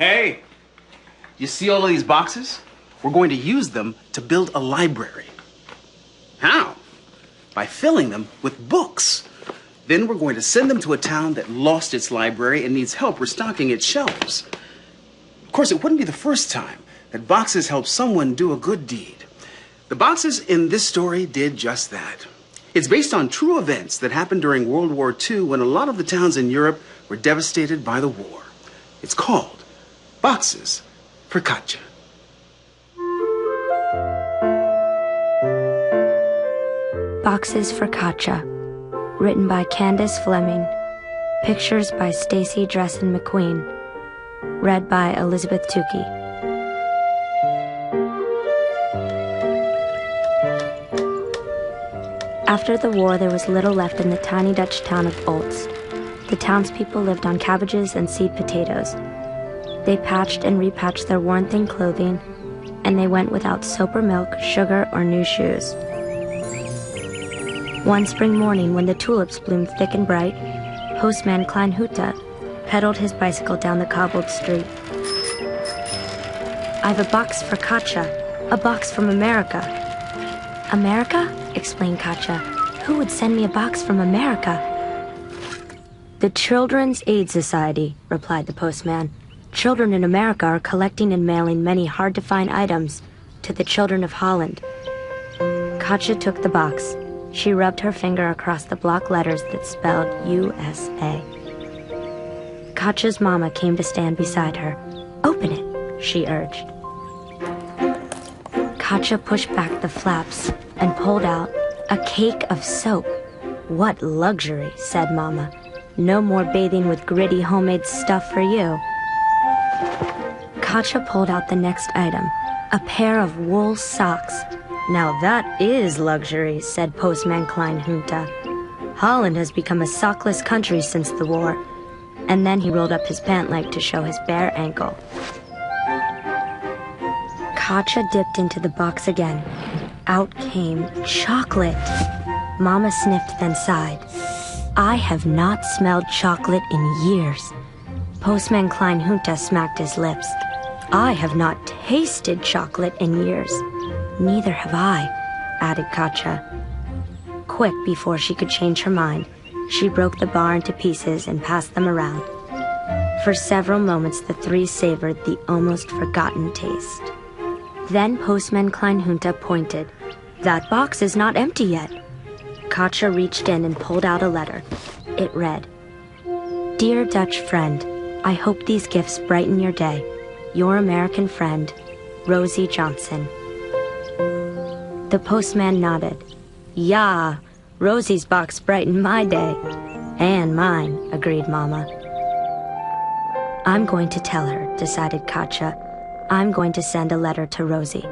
Hey, you see all of these boxes? We're going to use them to build a library. How? By filling them with books. Then we're going to send them to a town that lost its library and needs help restocking its shelves. Of course, it wouldn't be the first time that boxes help someone do a good deed. The boxes in this story did just that. It's based on true events that happened during World War II when a lot of the towns in Europe were devastated by the war. It's called Boxes for Katje. Boxes for Katje, written by Candace Fleming, pictures by Stacy Dressen McQueen, read by Elizabeth Tuke. After the war, there was little left in the tiny Dutch town of Olst. The townspeople lived on cabbages and seed potatoes. They patched and repatched their worn-thin clothing, and they went without soap or milk, sugar or new shoes. One spring morning, when the tulips bloomed thick and bright, Postman Klein Hütte pedaled his bicycle down the cobbled street. "I've a box for Katje, a box from America." "America?" explained Katje. "Who would send me a box from America?" "The Children's Aid Society," replied the postman. "Children in America are collecting and mailing many hard-to-find items to the children of Holland." Katje took the box. She rubbed her finger across the block letters that spelled USA. Katje's mama came to stand beside her. "Open it," she urged. Katje pushed back the flaps and pulled out a cake of soap. "What luxury," said Mama. "No more bathing with gritty homemade stuff for you." Katje pulled out the next item, a pair of wool socks. "Now that is luxury," said Postman Klein Hütte. "Holland has become a sockless country since the war." And then he rolled up his pant leg to show his bare ankle. Katje dipped into the box again. Out came chocolate. Mama sniffed, then sighed. "I have not smelled chocolate in years." Postman Klein Hütte smacked his lips. "I have not tasted chocolate in years." "Neither have I," added Katje. Quick, before she could change her mind, she broke the bar into pieces and passed them around. For several moments, the three savored the almost forgotten taste. Then Postman Klein Hütte pointed. "That box is not empty yet." Katje reached in and pulled out a letter. It read, "Dear Dutch friend, I hope these gifts brighten your day. Your American friend, Rosie Johnson." The postman nodded. "Yeah, Rosie's box brightened my day." "And mine," agreed Mama. "I'm going to tell her," decided Katje. "I'm going to send a letter to Rosie."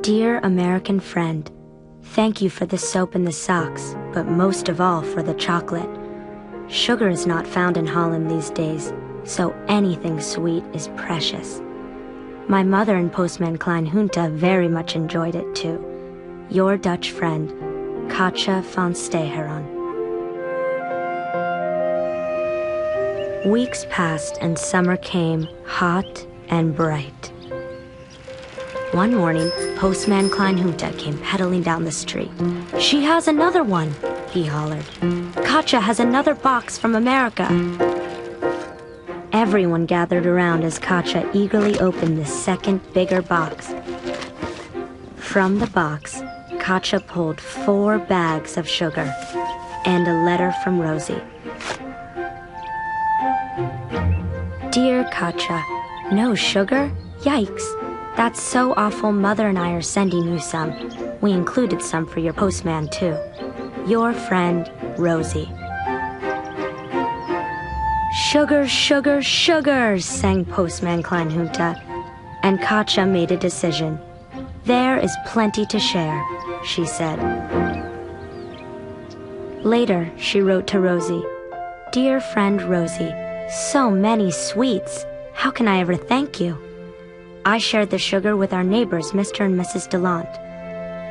"Dear American friend, thank you for the soap and the socks, but most of all for the chocolate. Sugar is not found in Holland these days, so anything sweet is precious. My mother and Postman Klein Hütte very much enjoyed it too. Your Dutch friend, Katje van Steheron." Weeks passed and summer came, hot and bright. One morning, Postman Klein Hütte came pedaling down the street. "She has another one," he hollered. "Katje has another box from America." Everyone gathered around as Katje eagerly opened the second, bigger box. From the box, Katje pulled 4 bags of sugar and a letter from Rosie. "Dear Katje, no sugar? Yikes! That's so awful. Mother and I are sending you some. We included some for your postman, too. Your friend, Rosie." "Sugar, sugar, sugar," sang Postman Klein Hütte. And Katje made a decision. "There is plenty to share," she said. Later, she wrote to Rosie. "Dear friend Rosie, so many sweets. How can I ever thank you? I shared the sugar with our neighbors, Mr. and Mrs. DeLant.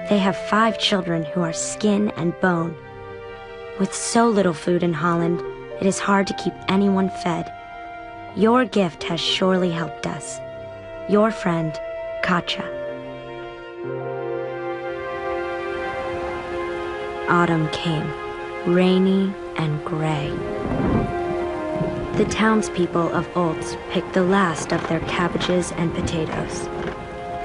They have 5 children who are skin and bone. With so little food in Holland, it is hard to keep anyone fed. Your gift has surely helped us. Your friend, Katje. Autumn came, rainy and gray. The townspeople of Olds picked the last of their cabbages and potatoes.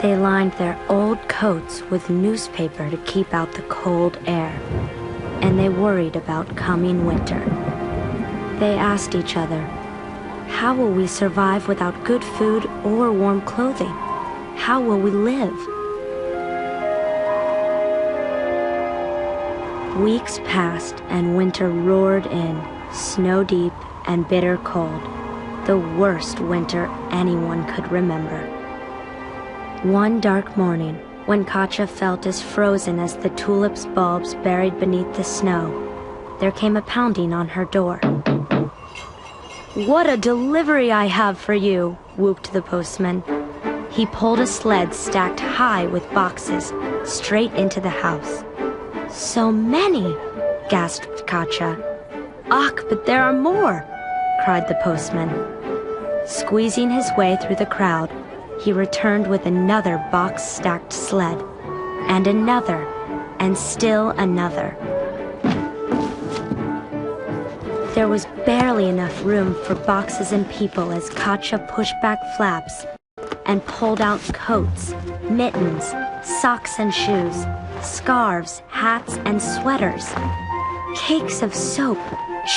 They lined their old coats with newspaper to keep out the cold air, and they worried about coming winter. They asked each other, how will we survive without good food or warm clothing? How will we live? Weeks passed and winter roared in, snow-deep and bitter cold, the worst winter anyone could remember. One dark morning, when Katje felt as frozen as the tulip's bulbs buried beneath the snow, there came a pounding on her door. "What a delivery I have for you," whooped the postman. He pulled a sled stacked high with boxes straight into the house. "So many," gasped Katje. "Ach, but there are more," cried the postman. Squeezing his way through the crowd, he returned with another box-stacked sled, and another, and still another. There was barely enough room for boxes and people as Katje pushed back flaps and pulled out coats, mittens, socks and shoes, scarves, hats and sweaters, cakes of soap,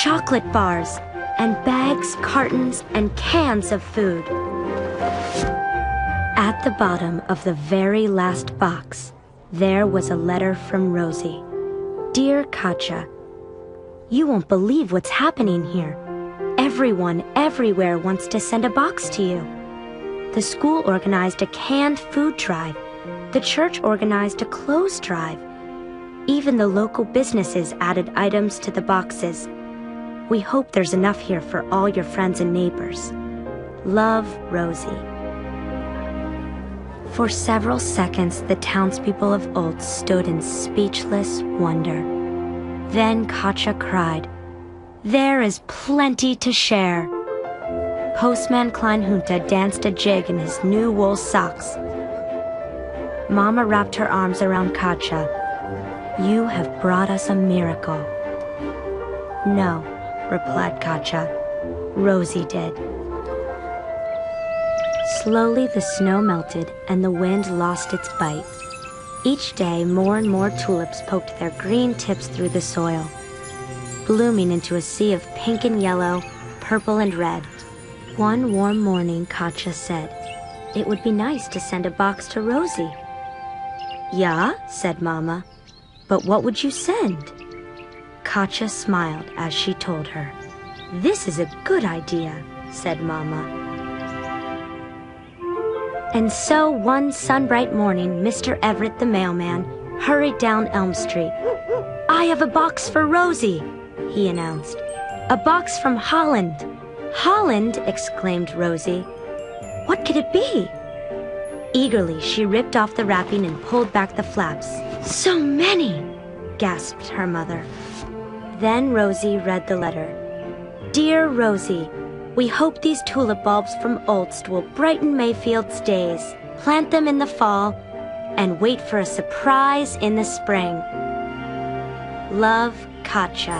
chocolate bars, and bags, cartons, and cans of food. At the bottom of the very last box, there was a letter from Rosie. "Dear Katje, you won't believe what's happening here. Everyone everywhere wants to send a box to you. The school organized a canned food drive. The church organized a clothes drive. Even the local businesses added items to the boxes. We hope there's enough here for all your friends and neighbors. Love, Rosie." For several seconds, the townspeople of Olds stood in speechless wonder. Then Katje cried, "There is plenty to share." Postman Kleinhunter danced a jig in his new wool socks. Mama wrapped her arms around Katje. "You have brought us a miracle." "No," replied Katje. "Rosie did." Slowly the snow melted and the wind lost its bite. Each day more and more tulips poked their green tips through the soil, blooming into a sea of pink and yellow, purple and red. One warm morning, Katje said, "It would be nice to send a box to Rosie." "Yeah," said Mama, "but what would you send?" Katje smiled as she told her. "This is a good idea," said Mama. And so one sun-bright morning, Mr. Everett the mailman hurried down Elm Street. "I have a box for Rosie," he announced. "A box from Holland." "Holland!" exclaimed Rosie. "What could it be?" Eagerly, she ripped off the wrapping and pulled back the flaps. "So many!" gasped her mother. Then Rosie read the letter. "Dear Rosie, we hope these tulip bulbs from Olst will brighten Mayfield's days. Plant them in the fall and wait for a surprise in the spring. Love, Katje."